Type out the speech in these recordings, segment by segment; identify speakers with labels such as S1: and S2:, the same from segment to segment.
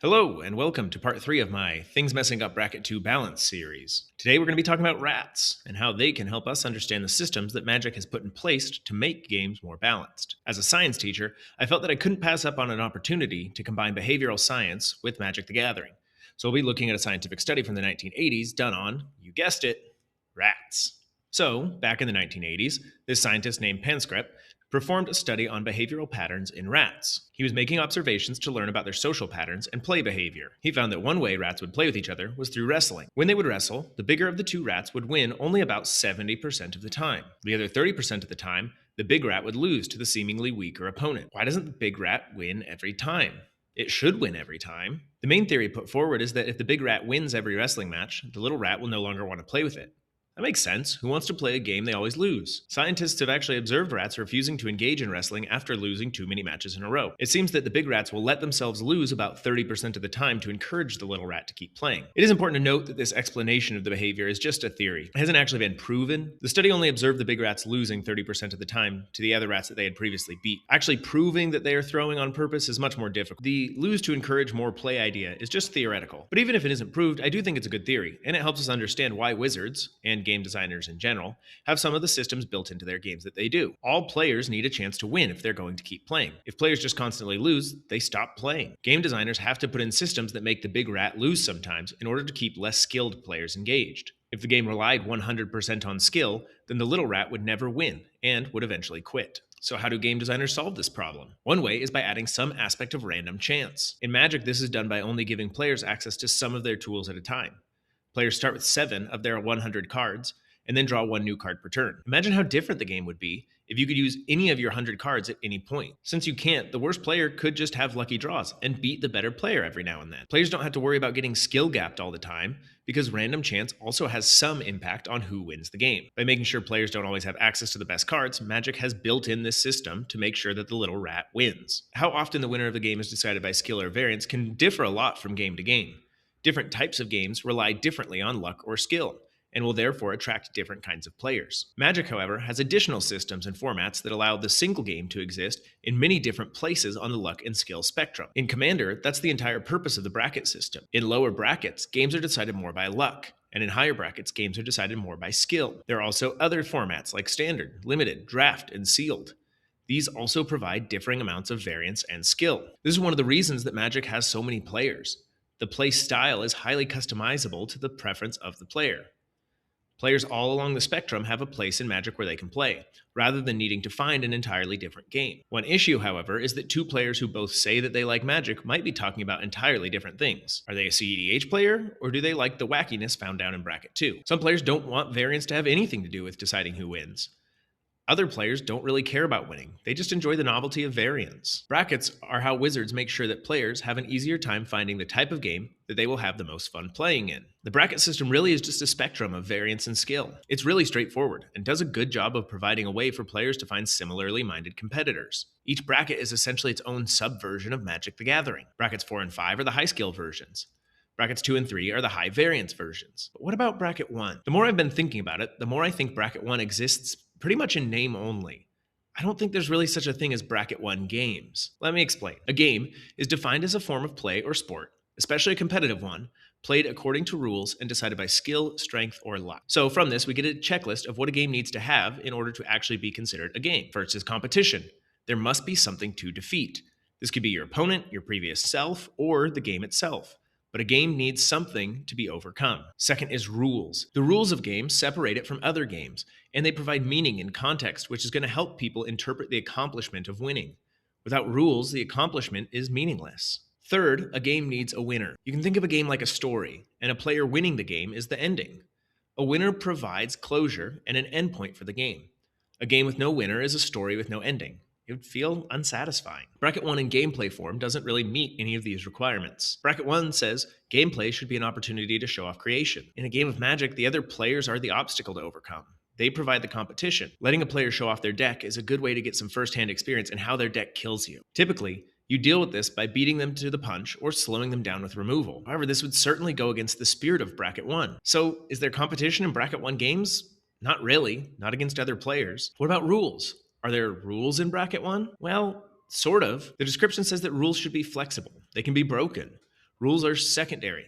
S1: Hello, and welcome to part 3 of my Things Messing Up Bracket 2 Balance series. Today we're going to be talking about rats and how they can help us understand the systems that Magic has put in place to make games more balanced. As a science teacher, I felt that I couldn't pass up on an opportunity to combine behavioral science with Magic the Gathering. So we'll be looking at a scientific study from the 1980s done on, you guessed it, rats. So, back in the 1980s, this scientist named Panscrep performed a study on behavioral patterns in rats. He was making observations to learn about their social patterns and play behavior. He found that one way rats would play with each other was through wrestling. When they would wrestle, the bigger of the two rats would win only about 70% of the time. The other 30% of the time, the big rat would lose to the seemingly weaker opponent. Why doesn't the big rat win every time? It should win every time. The main theory put forward is that if the big rat wins every wrestling match, the little rat will no longer want to play with it. That makes sense. Who wants to play a game they always lose? Scientists have actually observed rats refusing to engage in wrestling after losing too many matches in a row. It seems that the big rats will let themselves lose about 30% of the time to encourage the little rat to keep playing. It is important to note that this explanation of the behavior is just a theory. It hasn't actually been proven. The study only observed the big rats losing 30% of the time to the other rats that they had previously beat. Actually proving that they are throwing on purpose is much more difficult. The lose to encourage more play idea is just theoretical. But even if it isn't proved, I do think it's a good theory, and it helps us understand why wizards, and game designers in general, have some of the systems built into their games that they do. All players need a chance to win if they're going to keep playing. If players just constantly lose, they stop playing. Game designers have to put in systems that make the big rat lose sometimes in order to keep less skilled players engaged. If the game relied 100% on skill, then the little rat would never win and would eventually quit. So how do game designers solve this problem? One way is by adding some aspect of random chance. In Magic, this is done by only giving players access to some of their tools at a time. Players start with 7 of their 100 cards, and then draw 1 new card per turn. Imagine how different the game would be if you could use any of your 100 cards at any point. Since you can't, the worst player could just have lucky draws and beat the better player every now and then. Players don't have to worry about getting skill gapped all the time because random chance also has some impact on who wins the game. By making sure players don't always have access to the best cards, Magic has built in this system to make sure that the little rat wins. How often the winner of the game is decided by skill or variance can differ a lot from game to game. Different types of games rely differently on luck or skill, and will therefore attract different kinds of players. Magic, however, has additional systems and formats that allow the single game to exist in many different places on the luck and skill spectrum. In Commander, that's the entire purpose of the bracket system. In lower brackets, games are decided more by luck, and in higher brackets, games are decided more by skill. There are also other formats like Standard, Limited, Draft, and Sealed. These also provide differing amounts of variance and skill. This is one of the reasons that Magic has so many players. The play style is highly customizable to the preference of the player. Players all along the spectrum have a place in Magic where they can play, rather than needing to find an entirely different game. One issue, however, is that two players who both say that they like Magic might be talking about entirely different things. Are they a CEDH player, or do they like the wackiness found down in Bracket 2? Some players don't want variance to have anything to do with deciding who wins. Other players don't really care about winning. They just enjoy the novelty of variance. Brackets are how wizards make sure that players have an easier time finding the type of game that they will have the most fun playing in. The bracket system really is just a spectrum of variance and skill. It's really straightforward and does a good job of providing a way for players to find similarly minded competitors. Each bracket is essentially its own subversion of Magic the Gathering. Brackets 4 and 5 are the high skill versions. Brackets 2 and 3 are the high variance versions. But what about Bracket 1? The more I've been thinking about it, the more I think Bracket 1 exists pretty much in name only. I don't think there's really such a thing as Bracket 1 games. Let me explain. A game is defined as a form of play or sport, especially a competitive one, played according to rules and decided by skill, strength, or luck. So from this, we get a checklist of what a game needs to have in order to actually be considered a game. First is competition. There must be something to defeat. This could be your opponent, your previous self, or the game itself. But a game needs something to be overcome. Second is rules. The rules of games separate it from other games, and they provide meaning and context, which is going to help people interpret the accomplishment of winning. Without rules, the accomplishment is meaningless. Third, a game needs a winner. You can think of a game like a story, and a player winning the game is the ending. A winner provides closure and an endpoint for the game. A game with no winner is a story with no ending. It would feel unsatisfying. Bracket 1 in gameplay form doesn't really meet any of these requirements. Bracket 1 says gameplay should be an opportunity to show off creation. In a game of Magic, the other players are the obstacle to overcome. They provide the competition. Letting a player show off their deck is a good way to get some first-hand experience in how their deck kills you. Typically, you deal with this by beating them to the punch or slowing them down with removal. However, this would certainly go against the spirit of Bracket 1. So, is there competition in Bracket 1 games? Not really, not against other players. What about rules? Are there rules in Bracket 1? Well, sort of. The description says that rules should be flexible. They can be broken. Rules are secondary.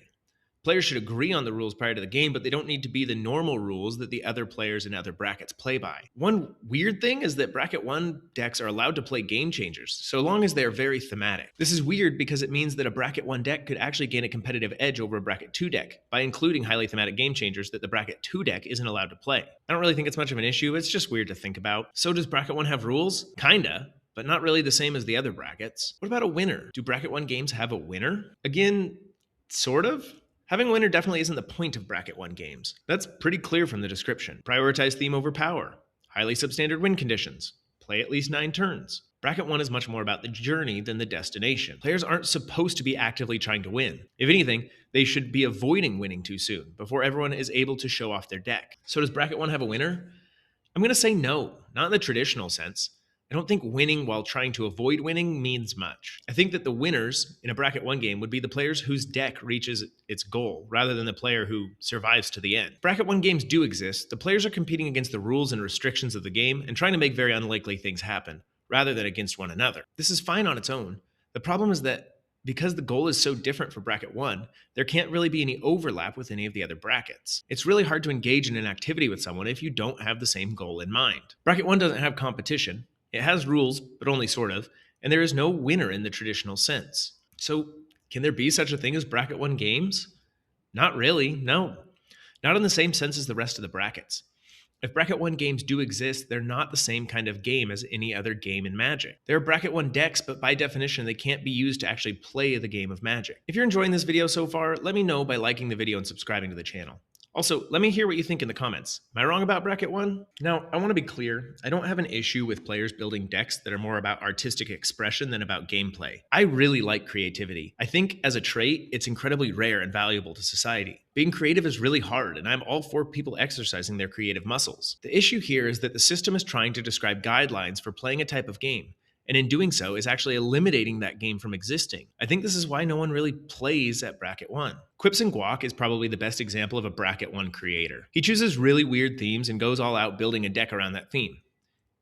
S1: Players should agree on the rules prior to the game, but they don't need to be the normal rules that the other players in other brackets play by. One weird thing is that Bracket 1 decks are allowed to play game changers, so long as they are very thematic. This is weird because it means that a Bracket 1 deck could actually gain a competitive edge over a Bracket 2 deck by including highly thematic game changers that the Bracket 2 deck isn't allowed to play. I don't really think it's much of an issue, it's just weird to think about. So does Bracket 1 have rules? Kinda, but not really the same as the other brackets. What about a winner? Do Bracket 1 games have a winner? Again, sort of. Having a winner definitely isn't the point of Bracket 1 games. That's pretty clear from the description. Prioritize theme over power. Highly substandard win conditions. Play at least 9 turns. Bracket 1 is much more about the journey than the destination. Players aren't supposed to be actively trying to win. If anything, they should be avoiding winning too soon, before everyone is able to show off their deck. So does Bracket 1 have a winner? I'm going to say no, not in the traditional sense. I don't think winning while trying to avoid winning means much. I think that the winners in a Bracket 1 game would be the players whose deck reaches its goal, rather than the player who survives to the end. Bracket 1 games do exist. The players are competing against the rules and restrictions of the game and trying to make very unlikely things happen, rather than against one another. This is fine on its own. The problem is that because the goal is so different for Bracket 1, there can't really be any overlap with any of the other brackets. It's really hard to engage in an activity with someone if you don't have the same goal in mind. Bracket 1 doesn't have competition. It has rules, but only sort of, and there is no winner in the traditional sense. So, can there be such a thing as Bracket 1 games? Not really, no. Not in the same sense as the rest of the brackets. If Bracket 1 games do exist, they're not the same kind of game as any other game in Magic. There are Bracket 1 decks, but by definition, they can't be used to actually play the game of Magic. If you're enjoying this video so far, let me know by liking the video and subscribing to the channel. Also, let me hear what you think in the comments. Am I wrong about Bracket 1? Now, I want to be clear, I don't have an issue with players building decks that are more about artistic expression than about gameplay. I really like creativity. I think, as a trait, it's incredibly rare and valuable to society. Being creative is really hard, and I'm all for people exercising their creative muscles. The issue here is that the system is trying to describe guidelines for playing a type of game, and in doing so is actually eliminating that game from existing. I think this is why no one really plays at Bracket 1. Quips and Guac is probably the best example of a Bracket 1 creator. He chooses really weird themes and goes all out building a deck around that theme.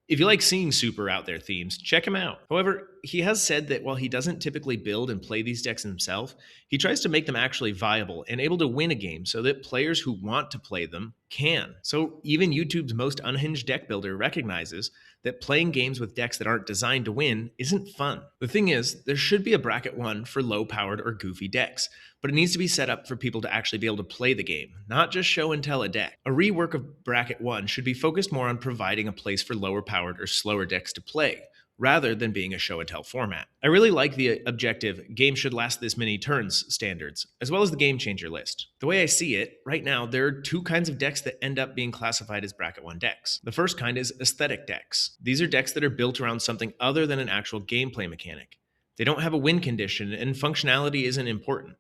S1: If you like seeing super out there themes, check him out. However, he has said that while he doesn't typically build and play these decks himself, he tries to make them actually viable and able to win a game so that players who want to play them can. So even YouTube's most unhinged deck builder recognizes that playing games with decks that aren't designed to win isn't fun. The thing is, there should be a Bracket 1 for low-powered or goofy decks, but it needs to be set up for people to actually be able to play the game, not just show and tell a deck. A rework of Bracket 1 should be focused more on providing a place for lower-powered or slower decks to play, rather than being a show-and-tell format. I really like the objective "game should last this many turns" standards, as well as the game changer list. The way I see it, right now, there are 2 kinds of decks that end up being classified as Bracket 1 decks. The first kind is aesthetic decks. These are decks that are built around something other than an actual gameplay mechanic. They don't have a win condition, and functionality isn't important.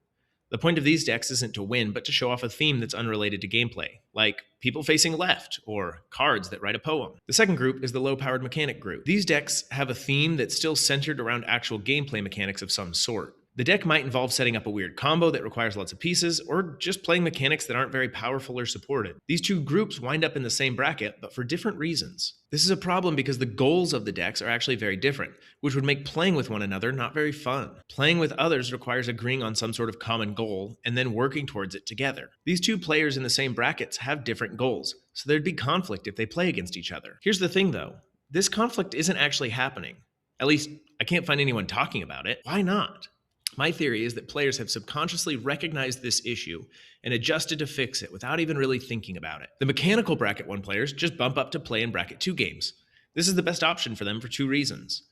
S1: The point of these decks isn't to win, but to show off a theme that's unrelated to gameplay, like people facing left or cards that write a poem. The second group is the low-powered mechanic group. These decks have a theme that's still centered around actual gameplay mechanics of some sort. The deck might involve setting up a weird combo that requires lots of pieces, or just playing mechanics that aren't very powerful or supported. These 2 groups wind up in the same bracket, but for different reasons. This is a problem because the goals of the decks are actually very different, which would make playing with one another not very fun. Playing with others requires agreeing on some sort of common goal, and then working towards it together. These 2 players in the same brackets have different goals, so there'd be conflict if they play against each other. Here's the thing though, this conflict isn't actually happening. At least, I can't find anyone talking about it. Why not? My theory is that players have subconsciously recognized this issue and adjusted to fix it without even really thinking about it. The mechanical Bracket 1 players just bump up to play in Bracket 2 games. This is the best option for them for 2 reasons.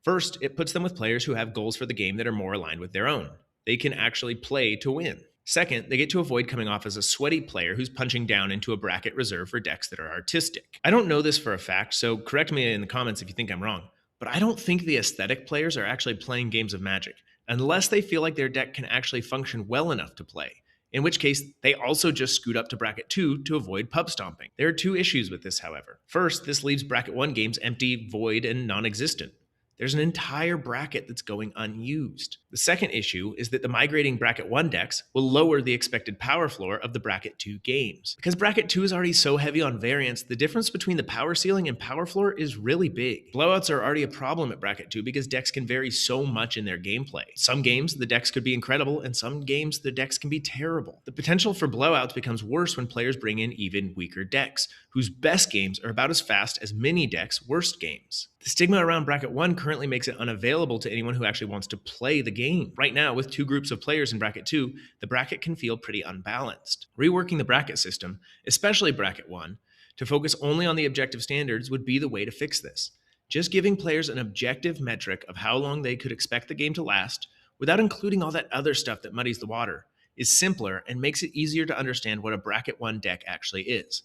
S1: First, it puts them with players who have goals for the game that are more aligned with their own. They can actually play to win. Second, they get to avoid coming off as a sweaty player who's punching down into a bracket reserved for decks that are artistic. I don't know this for a fact, so correct me in the comments if you think I'm wrong, but I don't think the aesthetic players are actually playing games of Magic, unless they feel like their deck can actually function well enough to play, in which case they also just scoot up to Bracket 2 to avoid pub stomping. There are 2 issues with this, however. First, this leaves Bracket 1 games empty, void, and non-existent. There's an entire bracket that's going unused. The second issue is that the migrating Bracket 1 decks will lower the expected power floor of the Bracket 2 games. Because Bracket 2 is already so heavy on variance, the difference between the power ceiling and power floor is really big. Blowouts are already a problem at Bracket 2 because decks can vary so much in their gameplay. Some games, the decks could be incredible, and some games, the decks can be terrible. The potential for blowouts becomes worse when players bring in even weaker decks, whose best games are about as fast as mini decks' worst games. The stigma around Bracket 1 currently makes it unavailable to anyone who actually wants to play the game. Right now, with two groups of players in Bracket 2, the bracket can feel pretty unbalanced. Reworking the bracket system, especially Bracket 1, to focus only on the objective standards would be the way to fix this. Just giving players an objective metric of how long they could expect the game to last, without including all that other stuff that muddies the water, is simpler and makes it easier to understand what a Bracket 1 deck actually is.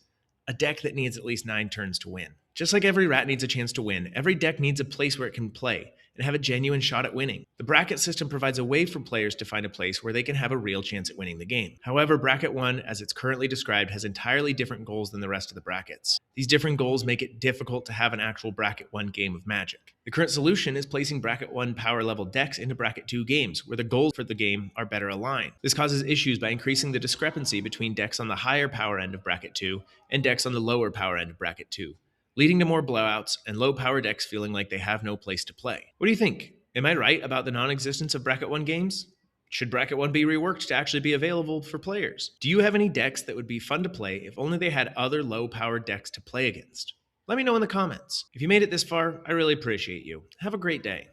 S1: A deck that needs at least 9 turns to win. Just like every rat needs a chance to win, every deck needs a place where it can play and have a genuine shot at winning. The bracket system provides a way for players to find a place where they can have a real chance at winning the game. However, Bracket 1, as it's currently described, has entirely different goals than the rest of the brackets. These different goals make it difficult to have an actual Bracket 1 game of Magic. The current solution is placing Bracket 1 power level decks into Bracket 2 games, where the goals for the game are better aligned. This causes issues by increasing the discrepancy between decks on the higher power end of Bracket 2 and decks on the lower power end of Bracket 2, leading to more blowouts and low power decks feeling like they have no place to play. What do you think? Am I right about the non-existence of Bracket 1 games? Should Bracket 1 be reworked to actually be available for players? Do you have any decks that would be fun to play if only they had other low-powered decks to play against? Let me know in the comments. If you made it this far, I really appreciate you. Have a great day.